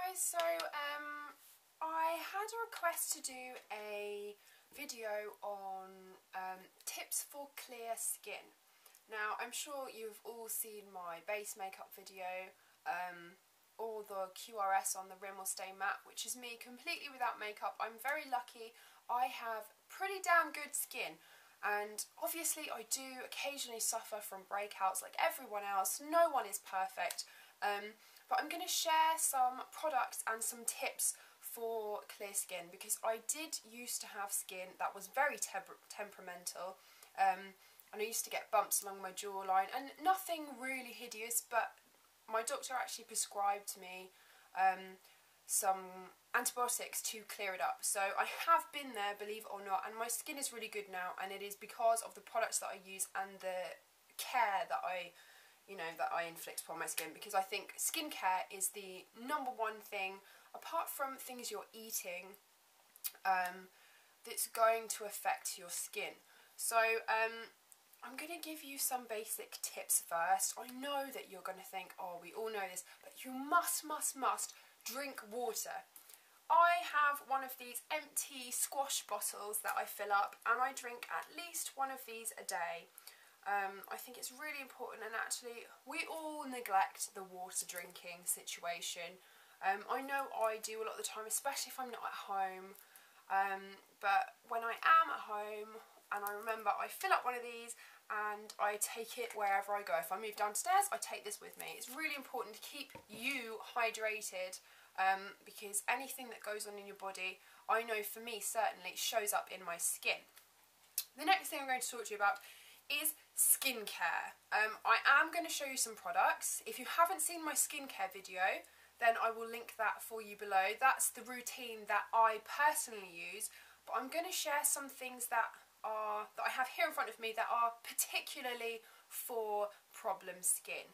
guys, so I had a request to do a video on tips for clear skin. Now I'm sure you've all seen my base makeup video or the QRS on the Rimmel Stay Matte, which is me completely without makeup. I'm very lucky. I have pretty damn good skin, and obviously I do occasionally suffer from breakouts like everyone else. No one is perfect. But I'm going to share some products and some tips for clear skin, because I did used to have skin that was very temperamental, and I used to get bumps along my jawline, and nothing really hideous, but my doctor actually prescribed me some antibiotics to clear it up. So I have been there, believe it or not, and my skin is really good now, and it is because of the products that I use and the care that I inflict upon my skin, because I think skincare is the #1 thing, apart from things you're eating, that's going to affect your skin. So I'm going to give you some basic tips first. I know that you're going to think, oh, we all know this, but you must drink water. I have one of these empty squash bottles that I fill up, and I drink at least one of these a day. I think it's really important, and actually we all neglect the water drinking situation. I know I do a lot of the time, especially if I'm not at home, but when I am at home, and I remember, I fill up one of these and I take it wherever I go. If I move downstairs, I take this with me. It's really important to keep you hydrated, because anything that goes on in your body, I know for me certainly, shows up in my skin. The next thing I'm going to talk to you about is skincare. I am going to show you some products. If you haven't seen my skincare video, then I will link that for you below. That's the routine that I personally use, but I'm going to share some things that I have here in front of me that are particularly for problem skin.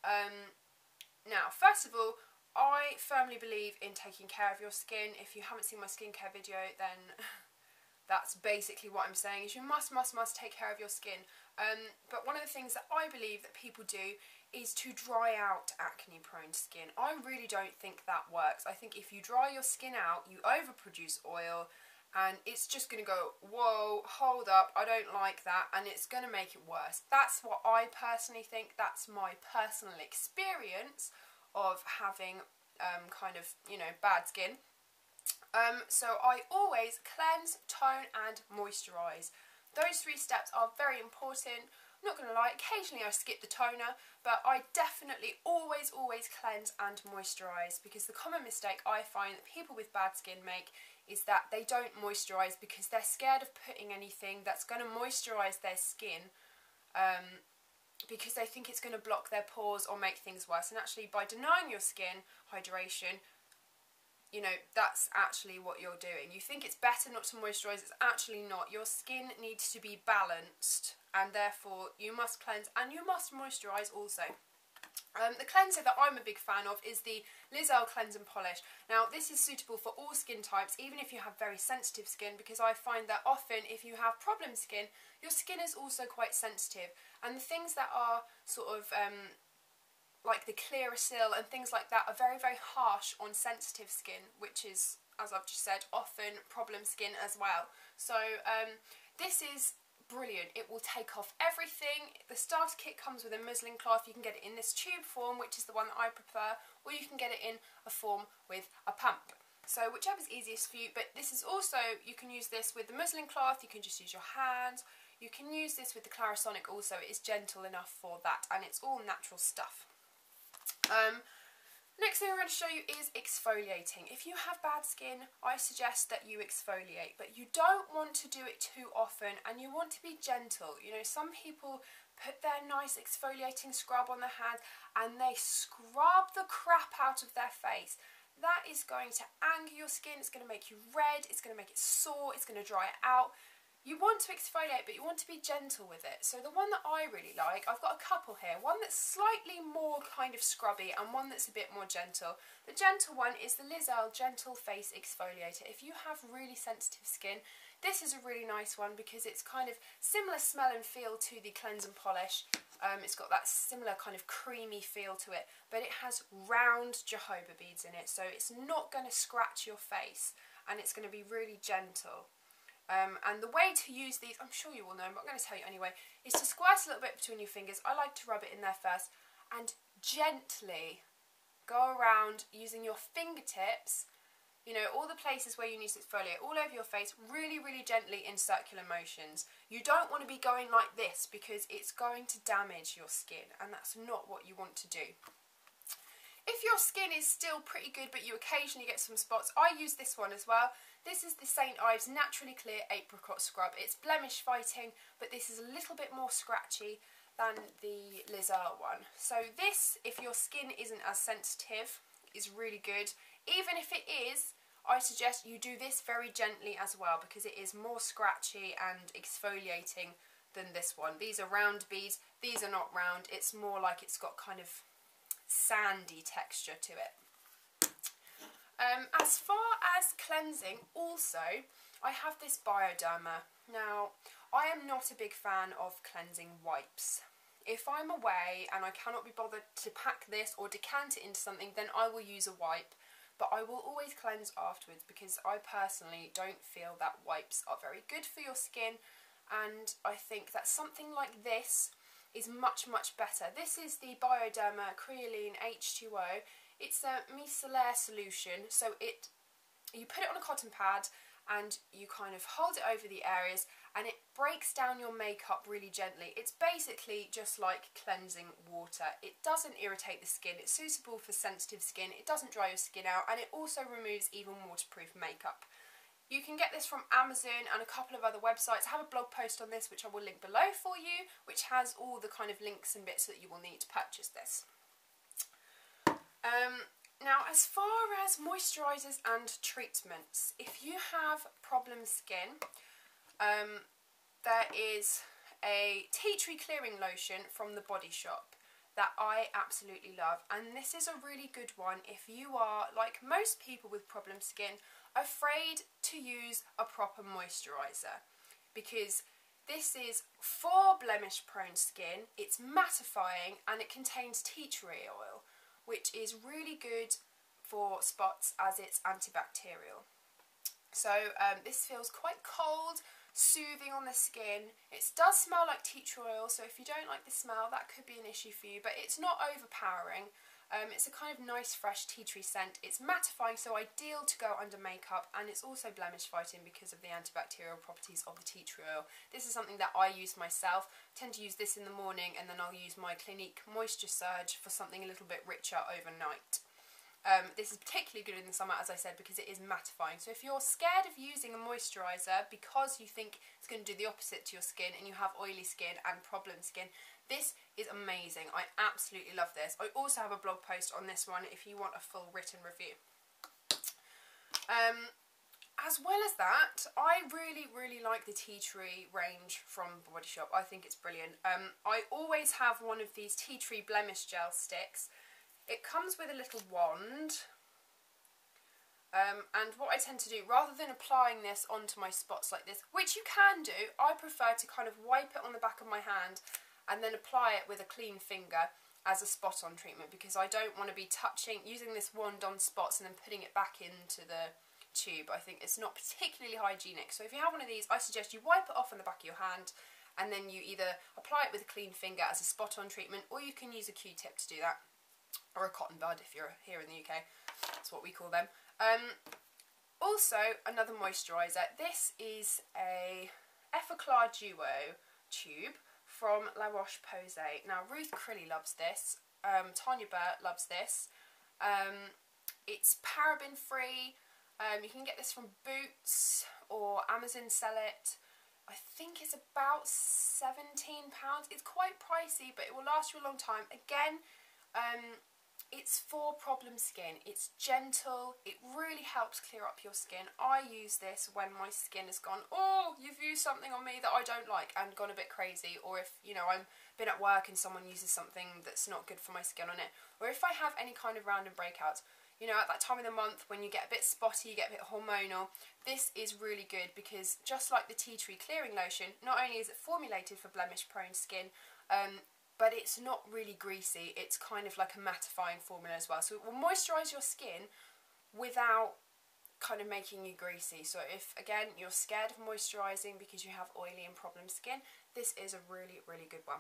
Now, first of all, I firmly believe in taking care of your skin. If you haven't seen my skincare video, then that's basically what I'm saying, is you must take care of your skin. But one of the things that I believe that people do is to dry out acne prone skin. I really don't think that works. I think if you dry your skin out, you overproduce oil, and it's just going to go, whoa, hold up, I don't like that, and it's going to make it worse. That's what I personally think. That's my personal experience of having kind of, bad skin. So I always cleanse, tone and moisturise. Those 3 steps are very important. I'm not going to lie, occasionally I skip the toner, but I definitely always cleanse and moisturise, because the common mistake I find that people with bad skin make is that they don't moisturise because they're scared of putting anything that's going to moisturise their skin, because they think it's going to block their pores or make things worse. And actually, by denying your skin hydration, that's actually what you're doing. You think it's better not to moisturise, it's actually not. Your skin needs to be balanced, and therefore you must cleanse and you must moisturise also. The cleanser that I'm a big fan of is the Earle Cleanse and Polish. Now, this is suitable for all skin types, even if you have very sensitive skin, because I find that often if you have problem skin, your skin is also quite sensitive, and the things that are sort of like the Colossal and things like that are very harsh on sensitive skin, which is, as I've just said, often problem skin as well. So this is brilliant. It will take off everything. The starter kit comes with a muslin cloth. You can get it in this tube form, which is the one that I prefer, or you can get it in a form with a pump. So whichever's easiest for you, but this is also, you can use this with the muslin cloth, you can just use your hands, you can use this with the Clarisonic also. It is gentle enough for that, and it's all natural stuff. Next thing I'm going to show you is exfoliating. If you have bad skin, I suggest that you exfoliate, but you don't want to do it too often, and you want to be gentle. Some people put their nice exfoliating scrub on their hands and they scrub the crap out of their face. That is going to anger your skin, it's going to make you red, it's going to make it sore, it's going to dry it out. You want to exfoliate, but you want to be gentle with it. So the one that I really like, I've got a couple here. One that's slightly more kind of scrubby and one that's a bit more gentle. The gentle one is the Earle Gentle Face Exfoliator. If you have really sensitive skin, This is a really nice one because it's kind of similar smell and feel to the Cleanse and Polish. It's got that similar kind of creamy feel to it, but it has round jojoba beads in it, so it's not going to scratch your face, and it's going to be really gentle. And the way to use these, I'm sure you all know, but I'm going to tell you anyway, is to squirt a little bit between your fingers. I like to rub it in there first, and gently go around using your fingertips, you know, all the places where you need to exfoliate, all over your face, really, really gently in circular motions. You don't want to be going like this because it's going to damage your skin, and that's not what you want to do. If your skin is still pretty good but you occasionally get some spots, I use this one as well. This is the St. Ives Naturally Clear Apricot Scrub. It's blemish fighting, but this is a little bit more scratchy than the Liz Earle one. So this, if your skin isn't as sensitive, is really good. Even if it is, I suggest you do this very gently as well, because it is more scratchy and exfoliating than this one. These are round beads, these are not round. It's more like it's got kind of sandy texture to it. As far as cleansing, also, I have this Bioderma. Now, I am not a big fan of cleansing wipes. If I'm away and I cannot be bothered to pack this or decant it into something, then I will use a wipe. But I will always cleanse afterwards because I personally don't feel that wipes are very good for your skin. And I think that something like this is much, much better. This is the Bioderma Creolene H2O. It's a micellar solution, so you put it on a cotton pad and you kind of hold it over the areas and it breaks down your makeup really gently. It's basically just like cleansing water. It doesn't irritate the skin, it's suitable for sensitive skin, it doesn't dry your skin out, and it also removes even waterproof makeup. You can get this from Amazon and a couple of other websites. I have a blog post on this which I will link below for you, which has all the kind of links and bits that you will need to purchase this. Now, as far as moisturisers and treatments, if you have problem skin, there is a tea tree clearing lotion from the Body Shop that I absolutely love, and this is a really good one if you are, like most people with problem skin, afraid to use a proper moisturiser, because this is for blemish prone skin. It's mattifying and it contains tea tree oil, which is really good for spots as it's antibacterial. So this feels quite cold, soothing on the skin. It does smell like tea tree oil, so if you don't like the smell, that could be an issue for you, but it's not overpowering. It's a kind of nice fresh tea tree scent. It's mattifying, so ideal to go under makeup, and it's also blemish fighting because of the antibacterial properties of the tea tree oil. This is something that I use myself. I tend to use this in the morning, and then I'll use my Clinique Moisture Surge for something a little bit richer overnight. This is particularly good in the summer, as I said, because it is mattifying. So if you're scared of using a moisturiser because you think it's going to do the opposite to your skin and you have oily skin and problem skin, this is amazing. I absolutely love this. I also have a blog post on this one if you want a full written review. As well as that, I really, really like the tea tree range from Body Shop. I think it's brilliant. I always have one of these tea tree blemish gel sticks. It comes with a little wand, and what I tend to do, rather than applying this onto my spots like this, which you can do, I prefer to kind of wipe it on the back of my hand and then apply it with a clean finger as a spot on treatment, because I don't want to be using this wand on spots and then putting it back into the tube. I think it's not particularly hygienic. So if you have one of these, I suggest you wipe it off on the back of your hand and then you either apply it with a clean finger as a spot on treatment, or you can use a Q-tip to do that. Or a cotton bud if you're here in the UK, that's what we call them. Also, another moisturiser. This is a Effaclar Duo tube from La Roche-Posay. Now, Ruth Crilly loves this. Tanya Burt loves this. It's paraben free. You can get this from Boots or Amazon sell it. I think it's about £17. It's quite pricey, but it will last you a long time. Again, it's for problem skin. It's gentle. It really helps clear up your skin. I use this when my skin has gone, oh, you've used something on me that I don't like, and gone a bit crazy, or if, you know, I've been at work and someone uses something that's not good for my skin on it, or if I have any kind of random breakouts. you know, at that time of the month when you get a bit spotty, you get a bit hormonal, this is really good because just like the tea tree clearing lotion, not only is it formulated for blemish prone skin, but it's not really greasy. It's kind of like a mattifying formula as well. So it will moisturise your skin without kind of making you greasy. So if, again, you're scared of moisturising because you have oily and problem skin, this is a really, really good one.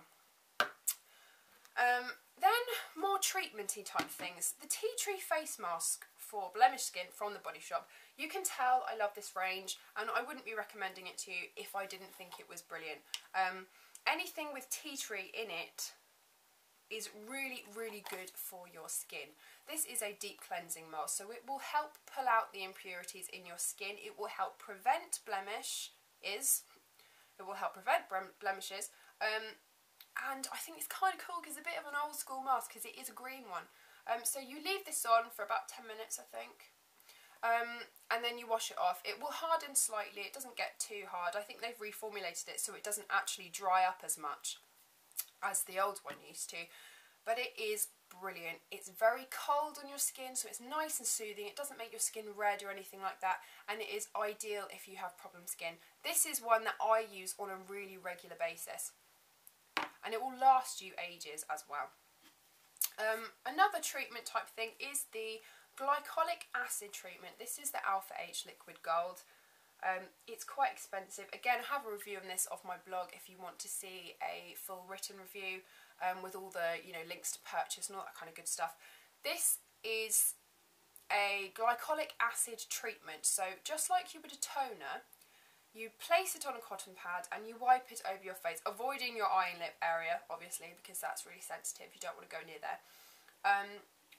Then more treatmenty type things. The tea tree face mask for blemished skin from the Body Shop. You can tell I love this range, and I wouldn't be recommending it to you if I didn't think it was brilliant. Anything with tea tree in it is really, really good for your skin. This is a deep cleansing mask, so it will help pull out the impurities in your skin. It will help prevent blemishes. It will help prevent blemishes. And I think it's kind of cool because it's a bit of an old school mask because it is a green one. So you leave this on for about 10 minutes, I think. And then you wash it off. It will harden slightly. It doesn't get too hard. I think they've reformulated it so it doesn't actually dry up as much as the old one used to. But it is brilliant. It's very cold on your skin, so it's nice and soothing. It doesn't make your skin red or anything like that. And it is ideal if you have problem skin. This is one that I use on a really regular basis. And it will last you ages as well. Another treatment type thing is the Glycolic acid treatment. This is the Alpha H Liquid Gold. It's quite expensive. Again, I have a review on this off my blog if you want to see a full written review with all the links to purchase and all that kind of good stuff. This is a glycolic acid treatment. So just like you would a toner, you place it on a cotton pad and you wipe it over your face, avoiding your eye and lip area, obviously, because that's really sensitive. You don't want to go near there.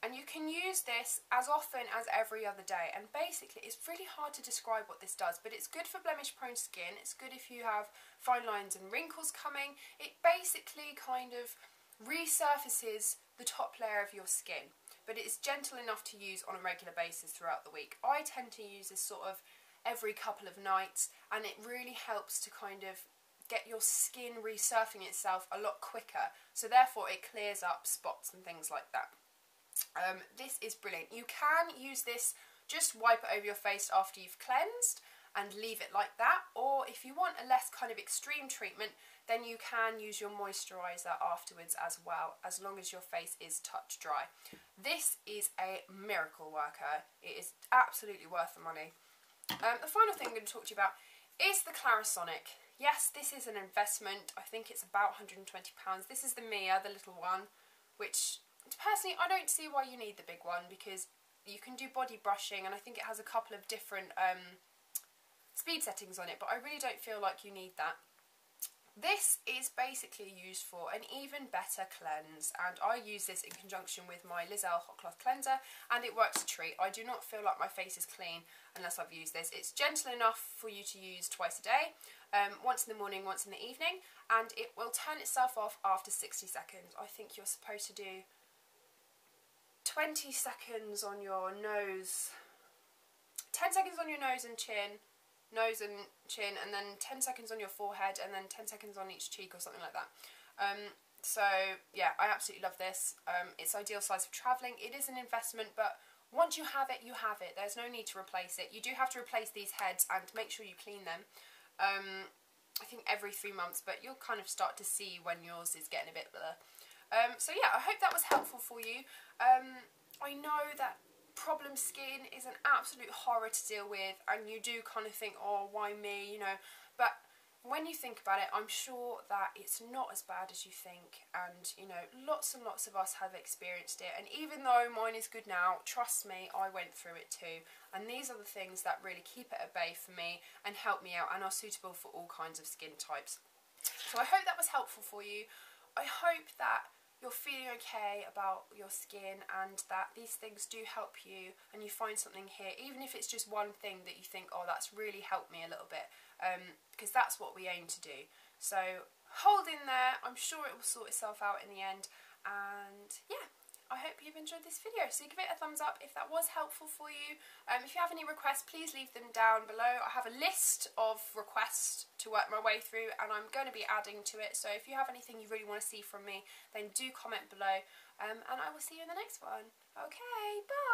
And you can use this as often as every other day. And basically, it's really hard to describe what this does, but it's good for blemish-prone skin. It's good if you have fine lines and wrinkles coming. It basically kind of resurfaces the top layer of your skin, but it's gentle enough to use on a regular basis throughout the week. I tend to use this sort of every couple of nights, and it really helps to kind of get your skin resurfacing itself a lot quicker, so therefore it clears up spots and things like that. This is brilliant. You can use this, just wipe it over your face after you've cleansed and leave it like that, or if you want a less kind of extreme treatment, then you can use your moisturiser afterwards as well, as long as your face is touch dry. This is a miracle worker. It is absolutely worth the money. The final thing I'm going to talk to you about is the Clarisonic. Yes, this is an investment. I think it's about £120. This is the Mia, the little one, which personally I don't see why you need the big one, because you can do body brushing and I think it has a couple of different speed settings on it, but I really don't feel like you need that. This is basically used for an even better cleanse, and I use this in conjunction with my Earle Hot Cloth Cleanser, and it works a treat. I do not feel like my face is clean unless I've used this. It's gentle enough for you to use twice a day, once in the morning, once in the evening, and it will turn itself off after 60 seconds. I think you're supposed to do 20 seconds on your nose, 10 seconds on your nose and chin, and then 10 seconds on your forehead, and then 10 seconds on each cheek or something like that. So yeah, I absolutely love this. It's ideal size for travelling. It is an investment, but once you have it, you have it. There's no need to replace it. You do have to replace these heads and make sure you clean them. I think every 3 months, but you'll kind of start to see when yours is getting a bit blur. So yeah, I hope that was helpful for you. I know that problem skin is an absolute horror to deal with, and you do kind of think, oh, why me, but when you think about it, I'm sure that it's not as bad as you think, and lots and lots of us have experienced it, and even though mine is good now, trust me, I went through it too, and these are the things that really keep it at bay for me and help me out and are suitable for all kinds of skin types. So I hope that was helpful for you. I hope that you're feeling okay about your skin and that these things do help you, and you find something here, even if it's just one thing that you think, oh, that's really helped me a little bit, because that's what we aim to do. So hold in there, I'm sure it will sort itself out in the end, and yeah, I hope you've enjoyed this video. So give it a thumbs up if that was helpful for you. If you have any requests, please leave them down below. I have a list of requests to work my way through, and I'm going to be adding to it. So if you have anything you really want to see from me, then do comment below, and I will see you in the next one. Okay, bye!